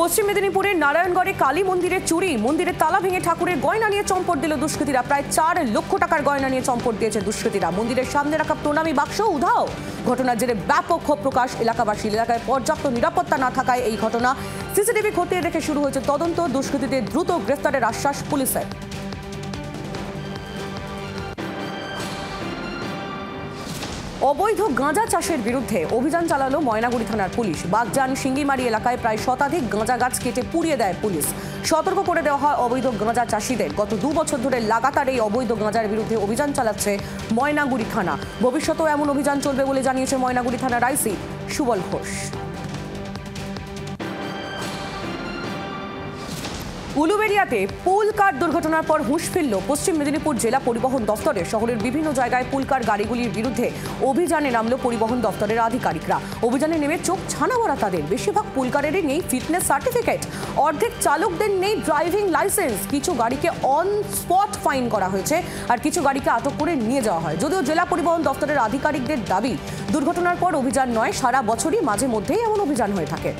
পশ্চিম মেদিনীপুরের নারায়ণগড়ে কালী মন্দিরে চুরি, মন্দিরের তালা ভেঙে ঠাকুরের গয়না নিয়ে চম্পট দিল দুষ্কৃতীরা। প্রায় 4 লক্ষ টাকার গয়না নিয়ে চম্পট দিয়েছে দুষ্কৃতীরা। মন্দিরের সামনে রাখা প্রণামী বাক্স উধাও। ঘটনার জেরে ব্যাপক ক্ষোভ প্রকাশ এলাকাবাসীর। এলাকায় পর্যাপ্ত নিরাপত্তা না থাকায় এই ঘটনা। সিসিটিভি খতিয়ে দেখে শুরু হয়েছে তদন্ত। দুষ্কৃতীদের দ্রুত গ্রেফতারের আশ্বাস পুলিশের। অবৈধ গাঁজা চাষের বিরুদ্ধে অভিযান চালালো ময়নাগুড়ি থানার পুলিশ। বাগজান সিঙ্গিমারি এলাকায় প্রায় শতাধিক গাঁজা গাছ কেটে পুড়িয়ে দেয় পুলিশ। সতর্ক করে দেওয়া হয় অবৈধ গাঁজা চাষিদের। গত 2 বছর ধরে লাগাতার এই অবৈধ গাঁজার বিরুদ্ধে অভিযান চালাচ্ছে ময়নাগুড়ি থানা। ভবিষ্যতেও এমন অভিযান চলবে বলে জানিয়েছে ময়নাগুড়ি থানার আইসি সুবল ঘোষ। উলুবেড়িয়াতে পুল কার দুর্ঘটনার পর হুঁশ ফিরল পশ্চিম মেদিনীপুর জেলা পরিবহন দফতরে। শহরের বিভিন্ন জায়গায় পুল কার গাড়িগুলির বিরুদ্ধে অভিযানে নামল পরিবহন দফতরের আধিকারিকরা। অভিযানে নেমে চোখ ছানা ভরা তাদের। বেশিরভাগ পুল কারেরই নেই ফিটনেস সার্টিফিকেট, অর্ধেক চালকদের নেই ড্রাইভিং লাইসেন্স। কিছু গাড়িকে অন স্পট ফাইন করা হয়েছে, আর কিছু গাড়িকে আটক করে নিয়ে যাওয়া হয়। যদিও জেলা পরিবহন দফতরের আধিকারিকদের দাবি, দুর্ঘটনার পর অভিযান নয়, সারা বছরই মাঝে মধ্যেই এমন অভিযান হয়ে থাকে।